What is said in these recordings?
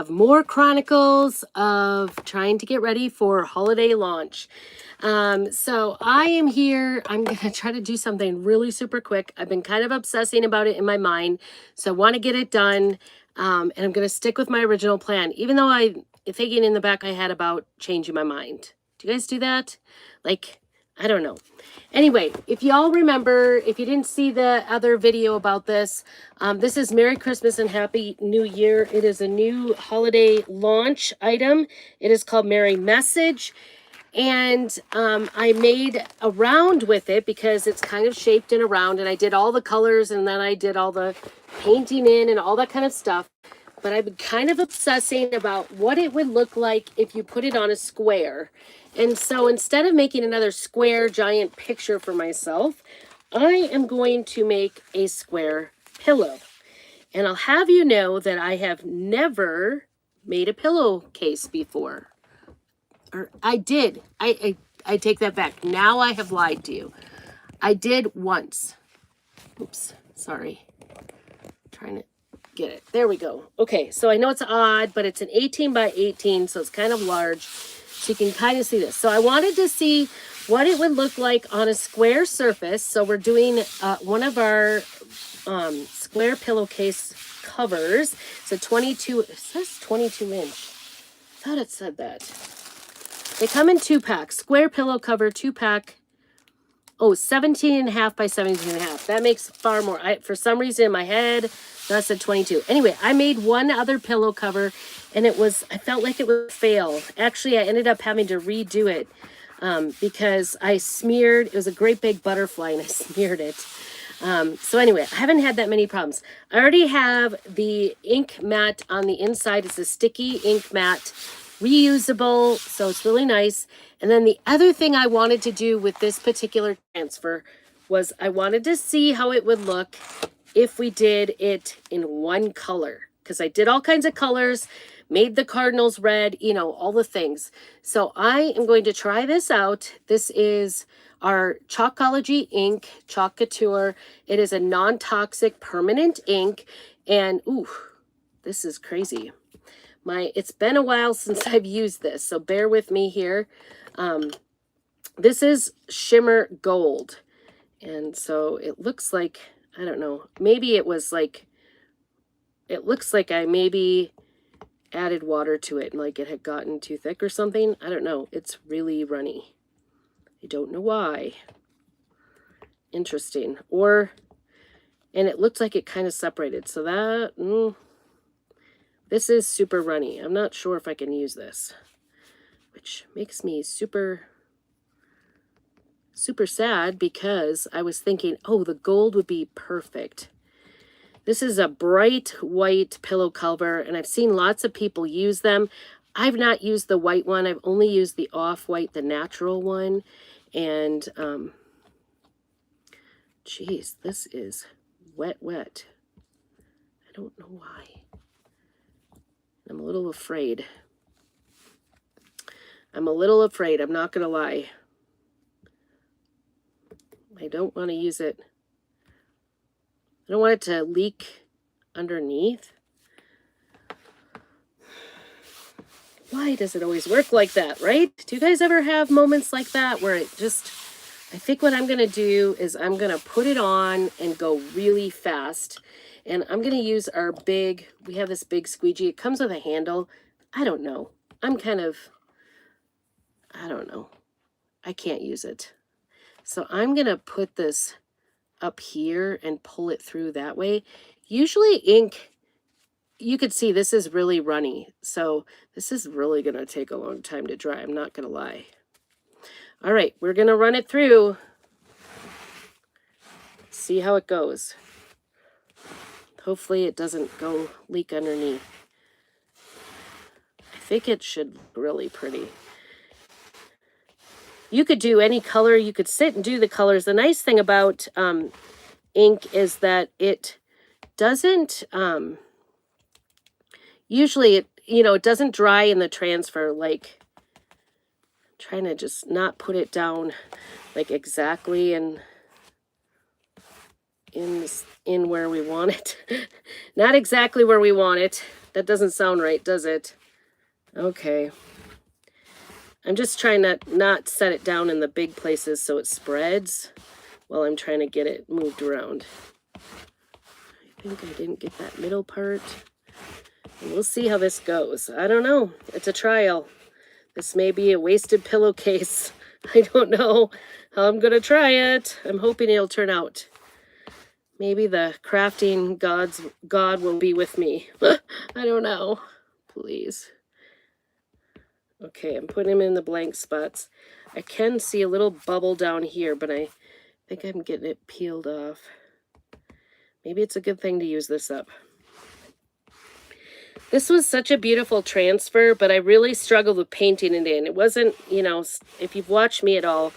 have more chronicles of trying to get ready for holiday launch. So I am here. I'm going to try to do something really super quick. I've been kind of obsessing about it in my mind, so I want to get it done. And I'm going to stick with my original plan, even though I'm thinking in the back I had about changing my mind. Do you guys do that? Like, I don't know. Anyway, if y'all remember, if you didn't see the other video about this, this is Merry Christmas and Happy New Year. It is a new holiday launch item. It is called Merry Message. And I made a round with it because it's kind of shaped in a round. And I did all the colors and then I did all the painting in and all that kind of stuff. But I've been kind of obsessing about what it would look like if you put it on a square. And so instead of making another square giant picture for myself, I am going to make a square pillow. And I'll have you know that I have never made a pillowcase before. Or I did. I take that back. Now I have lied to you. I did once. Oops, sorry. Trying to get it. There we go. Okay, so I know it's odd, but it's an 18 by 18, so it's kind of large. So you can kind of see this. So I wanted to see what it would look like on a square surface. So we're doing one of our square pillowcase covers. So 22, it says 22 inch. I thought it said that. They come in 2-packs. Square pillow cover, 2-pack. Oh, 17.5 by 17.5. That makes far more. For some reason in my head, that said 22. Anyway, I made one other pillow cover, and I felt like it would fail. Actually, I ended up having to redo it because I smeared, it was a great big butterfly, and I smeared it. So anyway, I haven't had that many problems. I already have the ink mat on the inside. It's a sticky ink mat, reusable, so it's really nice. And then the other thing I wanted to do with this particular transfer was I wanted to see how it would look if we did it in one color, because I did all kinds of colors, made the cardinals red, you know, all the things. So I am going to try this out. This is our Chalkology ink, Chalk Couture. It is a non-toxic permanent ink. And ooh, this is crazy. It's been a while since I've used this, so bear with me here. This is Shimmer Gold. And so it looks like, I don't know, maybe it was like, it looks like I maybe added water to it and like it had gotten too thick or something. I don't know. It's really runny. I don't know why. Interesting. And it looked like it kind of separated. So that, this is super runny. I'm not sure if I can use this, which makes me super sad because I was thinking, oh, the gold would be perfect. This is a bright white pillow cover, and I've seen lots of people use them. I've not used the white one. I've only used the off-white, the natural one. And, geez, this is wet. I don't know why. I'm a little afraid. I'm not going to lie. I don't want to use it. I don't want it to leak underneath. Why does it always work like that, right? Do you guys ever have moments like that where it just, I think what I'm going to do is I'm going to put it on and go really fast. And I'm going to use our we have this big squeegee. It comes with a handle. I don't know. I don't know. I can't use it. So I'm going to put this up here and pull it through that way. Usually ink, you could see this is really runny. So this is really going to take a long time to dry. I'm not going to lie. All right, we're going to run it through. See how it goes. Hopefully it doesn't go leak underneath. I think it should look really pretty. You could do any color. You could sit and do the colors. The nice thing about ink is that it doesn't, usually it doesn't dry in the transfer. Like, I'm trying to just not put it down like exactly in in where we want it. Not exactly where we want it. That doesn't sound right, does it? Okay. I'm just trying to not set it down in the big places so it spreads while I'm trying to get it moved around. I think I didn't get that middle part. And we'll see how this goes. I don't know. It's a trial. This may be a wasted pillowcase. I don't know how I'm going to try it. I'm hoping it'll turn out. Maybe the crafting God will be with me. I don't know. Please. Okay, I'm putting him in the blank spots. I can see a little bubble down here, but I think I'm getting it peeled off. Maybe it's a good thing to use this up. This was such a beautiful transfer, but I really struggled with painting it in. It wasn't, you know, if you've watched me at all,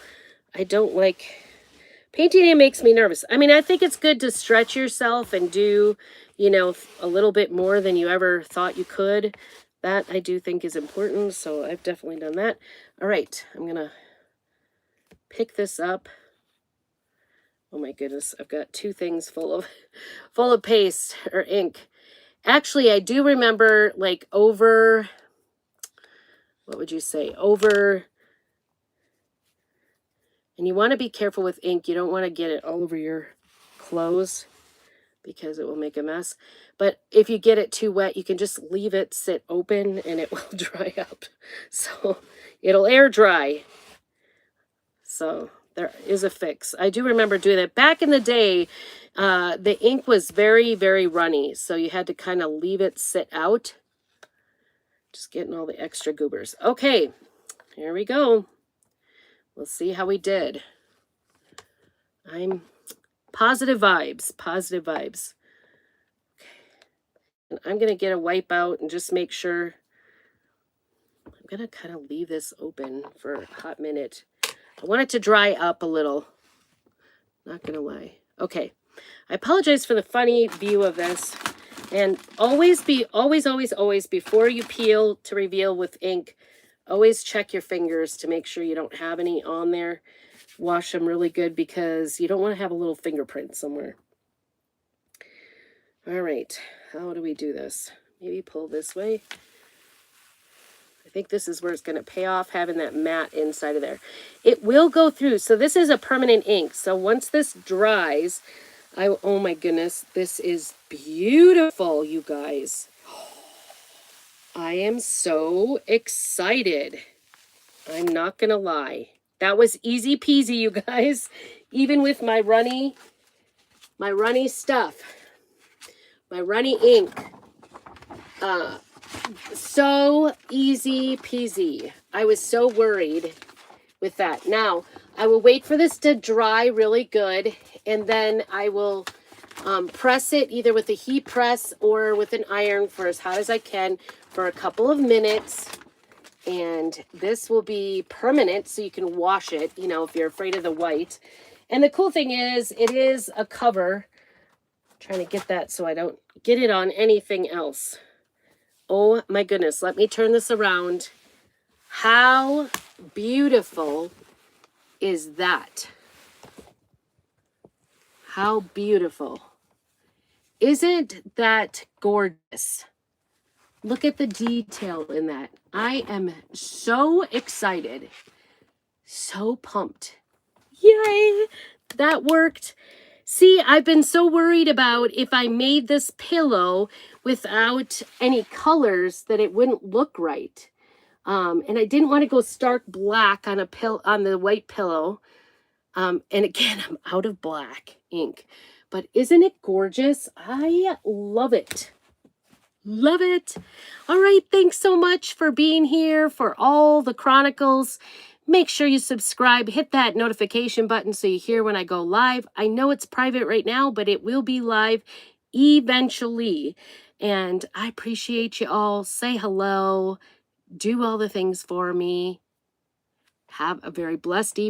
I don't like... Painting it makes me nervous. I mean, I think it's good to stretch yourself and do, you know, a little bit more than you ever thought you could. That I do think is important, so I've definitely done that. All right, I'm going to pick this up. Oh my goodness, I've got two things full of paste or ink. Actually, I do remember, like, over, what would you say, over, and you want to be careful with ink. You don't want to get it all over your clothes because it will make a mess. But if you get it too wet, you can just leave it sit open and it will dry up. So it'll air dry. So there is a fix. I do remember doing that. Back in the day, the ink was very, very runny. So you had to kind of leave it sit out. Just getting all the extra goobers. Okay, here we go. We'll see how we did. I'm positive vibes, positive vibes. Okay. And I'm going to get a wipe out and just make sure. I'm going to kind of leave this open for a hot minute. I want it to dry up a little. Not going to lie. Okay. I apologize for the funny view of this. And always, before you peel to reveal with ink, always check your fingers to make sure you don't have any on there. Wash them really good because you don't want to have a little fingerprint somewhere. All right, how do we do this? Maybe pull this way. I think this is where it's going to pay off, having that matte inside of there. It will go through. So this is a permanent ink. So once this dries, oh my goodness, this is beautiful, you guys. I am so excited. I'm not going to lie. That was easy peasy, you guys. Even with my runny stuff, my runny ink. So easy peasy. I was so worried with that. Now, I will wait for this to dry really good, and then I will press it either with a heat press or with an iron for as hot as I can for a couple of minutes. And this will be permanent, so you can wash it, you know, if you're afraid of the white. And the cool thing is, it is a cover. I'm trying to get that so I don't get it on anything else. Oh my goodness, let me turn this around. How beautiful is that? How beautiful. Isn't that gorgeous? Look at the detail in that. I am so excited. So pumped. Yay! That worked. See, I've been so worried about if I made this pillow without any colors that it wouldn't look right. And I didn't want to go stark black on on the white pillow. And again, I'm out of black ink. But isn't it gorgeous? I love it. Love it. All right. Thanks so much for being here for all the Chronicles. Make sure you subscribe. Hit that notification button so you hear when I go live. I know it's private right now, but it will be live eventually. And I appreciate you all. Say hello. Do all the things for me. Have a very blessed evening.